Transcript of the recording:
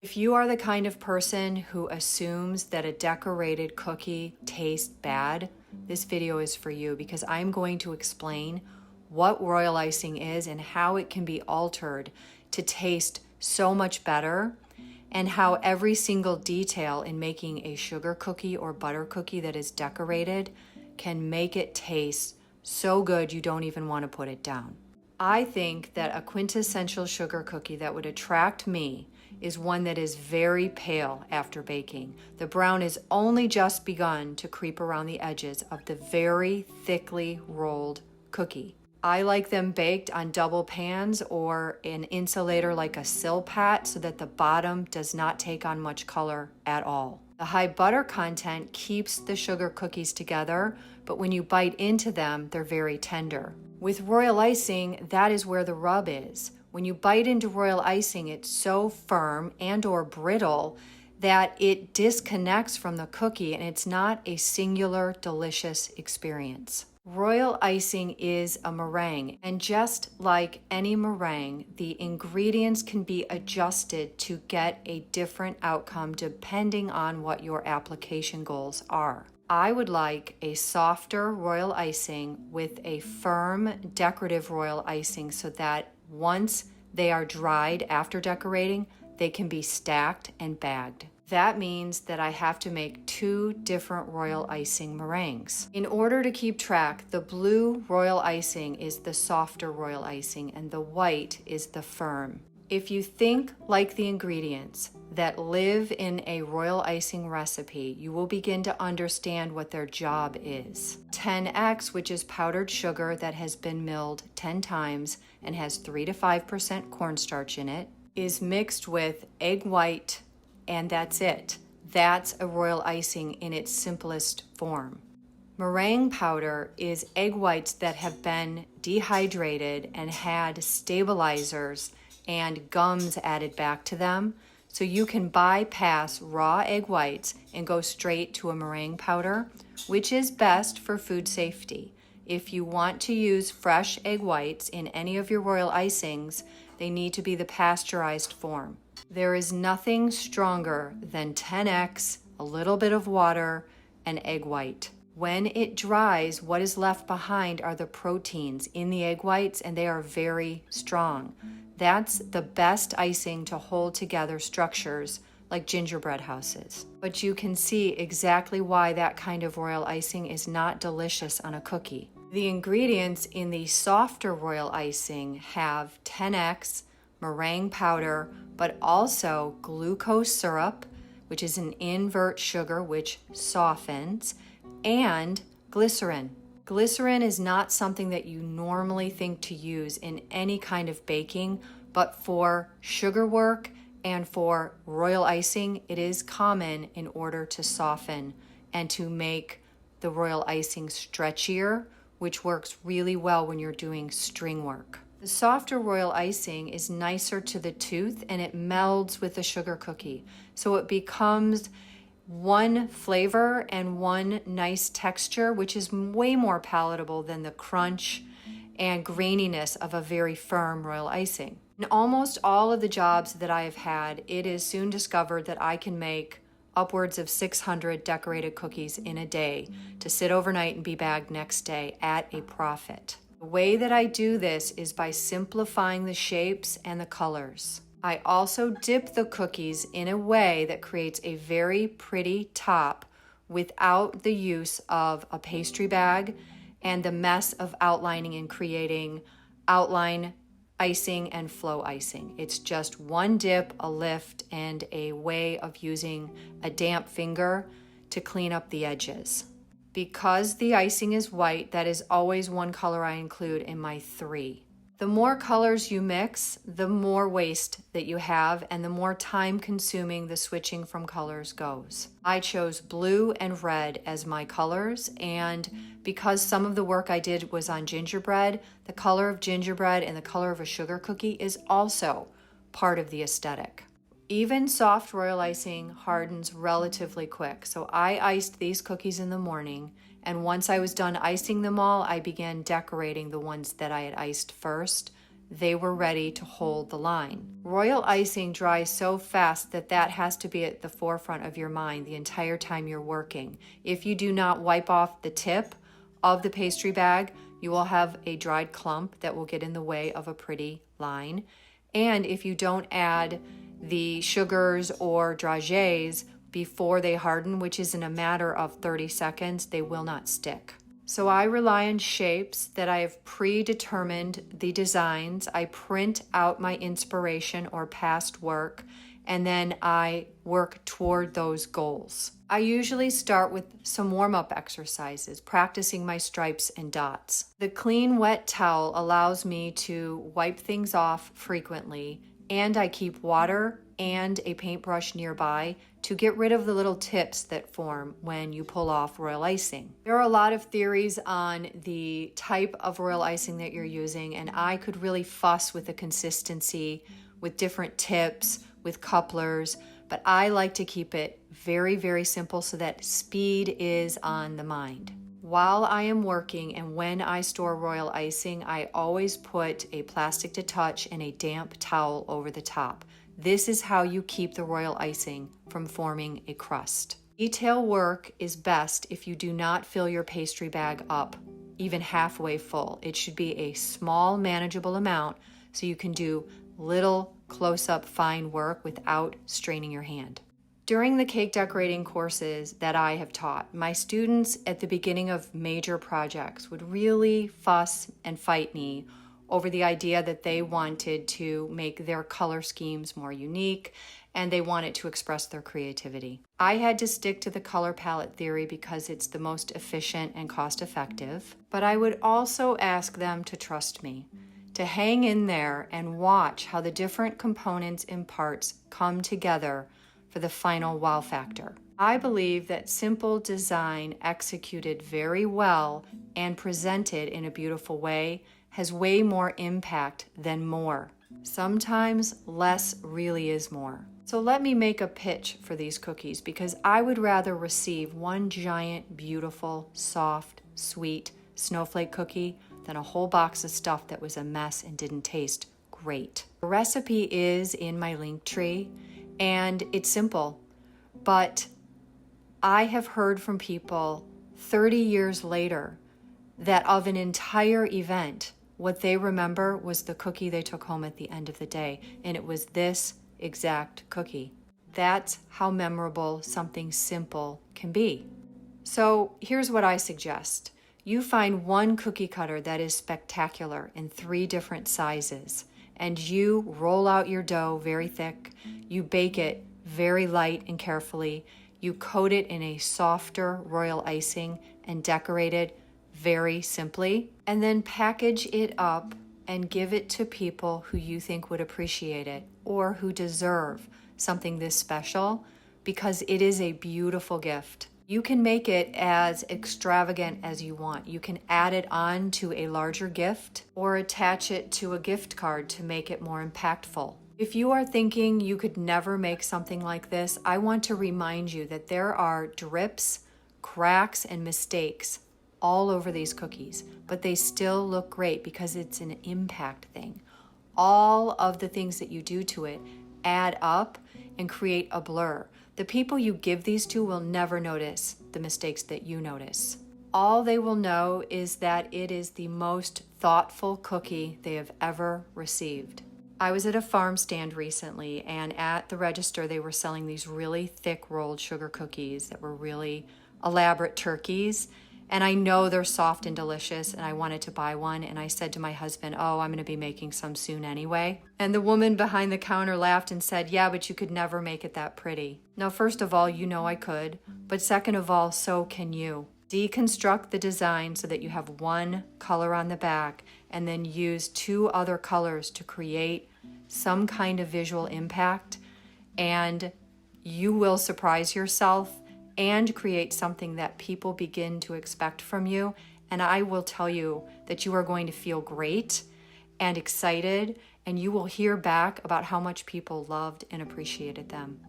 If you are the kind of person who assumes that a decorated cookie tastes bad, this video is for you because I'm going to explain what royal icing is and how it can be altered to taste so much better, and how every single detail in making a sugar cookie or butter cookie that is decorated can make it taste so good you don't even want to put it down. I think that a quintessential sugar cookie that would attract me is one that is very pale after baking. The brown is only just begun to creep around the edges of the very thickly rolled cookie. I like them baked on double pans or an insulator like a Silpat so that the bottom does not take on much color at all. The high butter content keeps the sugar cookies together, but when you bite into them, they're very tender. With royal icing, that is where the rub is. When you bite into royal icing, it's so firm and or brittle that it disconnects from the cookie and it's not a singular, delicious experience. Royal icing is a meringue, and just like any meringue, the ingredients can be adjusted to get a different outcome depending on what your application goals are. I would like a softer royal icing with a firm decorative royal icing so that once they are dried after decorating, they can be stacked and bagged. That means that I have to make 2 different royal icing meringues. In order to keep track, the blue royal icing is the softer royal icing and the white is the firm. If you think like the ingredients that live in a royal icing recipe, you will begin to understand what their job is. 10X, which is powdered sugar that has been milled 10 times and has 3 to 5% cornstarch in it, is mixed with egg white, and that's it. That's a royal icing in its simplest form. Meringue powder is egg whites that have been dehydrated and had stabilizers and gums added back to them, so you can bypass raw egg whites and go straight to a meringue powder, which is best for food safety. If you want to use fresh egg whites in any of your royal icings, they need to be the pasteurized form. There is nothing stronger than 10X, a little bit of water, and egg white. When it dries, what is left behind are the proteins in the egg whites, and they are very strong. That's the best icing to hold together structures like gingerbread houses. But you can see exactly why that kind of royal icing is not delicious on a cookie. The ingredients in the softer royal icing have 10X, meringue powder, but also glucose syrup, which is an invert sugar which softens, and glycerin. Glycerin is not something that you normally think to use in any kind of baking, but for sugar work and for royal icing, it is common in order to soften and to make the royal icing stretchier, which works really well when you're doing string work. The softer royal icing is nicer to the tooth and it melds with the sugar cookie. So it becomes one flavor and one nice texture, which is way more palatable than the crunch and graininess of a very firm royal icing. In almost all of the jobs that I have had, it is soon discovered that I can make upwards of 600 decorated cookies in a day to sit overnight and be bagged next day at a profit. The way that I do this is by simplifying the shapes and the colors. I also dip the cookies in a way that creates a very pretty top without the use of a pastry bag and the mess of outlining and creating outline icing and flow icing. It's just one dip, a lift, and a way of using a damp finger to clean up the edges. Because the icing is white, that is always one color I include in my 3. The more colors you mix, the more waste that you have and the more time consuming the switching from colors goes. I chose blue and red as my colors, and because some of the work I did was on gingerbread, the color of gingerbread and the color of a sugar cookie is also part of the aesthetic. Even soft royal icing hardens relatively quick, so I iced these cookies in the morning, and once I was done icing them all, I began decorating the ones that I had iced first they were ready to hold the line. Royal icing dries so fast that that has to be at the forefront of your mind the entire time you're working. If you do not wipe off the tip of the pastry bag, you will have a dried clump that will get in the way of a pretty line. And if you don't add the sugars or dragées before they harden, which is in a matter of 30 seconds, they will not stick. So I rely on shapes that I have predetermined the designs. I print out my inspiration or past work, and then I work toward those goals. I usually start with some warm-up exercises, practicing my stripes and dots. The clean, wet towel allows me to wipe things off frequently, and I keep water and a paintbrush nearby to get rid of the little tips that form when you pull off royal icing. There are a lot of theories on the type of royal icing that you're using, and I could really fuss with the consistency, with different tips, with couplers, but I like to keep it very, very simple so that speed is on the mind. While I am working and when I store royal icing, I always put a plastic to touch and a damp towel over the top. This is how you keep the royal icing from forming a crust. Detail work is best if you do not fill your pastry bag up even halfway full. It should be a small, manageable amount so you can do little close-up fine work without straining your hand. During the cake decorating courses that I have taught, my students at the beginning of major projects would really fuss and fight me over the idea that they wanted to make their color schemes more unique and they wanted to express their creativity. I had to stick to the color palette theory because it's the most efficient and cost-effective, but I would also ask them to trust me, to hang in there and watch how the different components and parts come together for the final wow factor. I believe that simple design executed very well and presented in a beautiful way has way more impact than more. Sometimes less really is more. So let me make a pitch for these cookies because I would rather receive one giant, beautiful, soft, sweet snowflake cookie than a whole box of stuff that was a mess and didn't taste great. The recipe is in my link tree and it's simple, but I have heard from people 30 years later that of an entire event, what they remember was the cookie they took home at the end of the day, and it was this exact cookie. That's how memorable something simple can be. So here's what I suggest. You find one cookie cutter that is spectacular in 3 different sizes, and you roll out your dough very thick, you bake it very light and carefully, you coat it in a softer royal icing and decorate it very simply, and then package it up and give it to people who you think would appreciate it or who deserve something this special because it is a beautiful gift. You can make it as extravagant as you want. You can add it on to a larger gift or attach it to a gift card to make it more impactful. If you are thinking you could never make something like this, I want to remind you that there are drips, cracks, and mistakes all over these cookies, but they still look great because it's an impact thing. All of the things that you do to it add up and create a blur. The people you give these to will never notice the mistakes that you notice. All they will know is that it is the most thoughtful cookie they have ever received. I was at a farm stand recently, and at the register they were selling these really thick rolled sugar cookies that were really elaborate turkeys. And I know they're soft and delicious, and I wanted to buy one. And I said to my husband, oh, I'm going to be making some soon anyway. And the woman behind the counter laughed and said, yeah, but you could never make it that pretty. Now, first of all, you know I could. But second of all, so can you. Deconstruct the design so that you have one color on the back and then use 2 other colors to create some kind of visual impact. And you will surprise yourself and create something that people begin to expect from you. And I will tell you that you are going to feel great and excited, and you will hear back about how much people loved and appreciated them.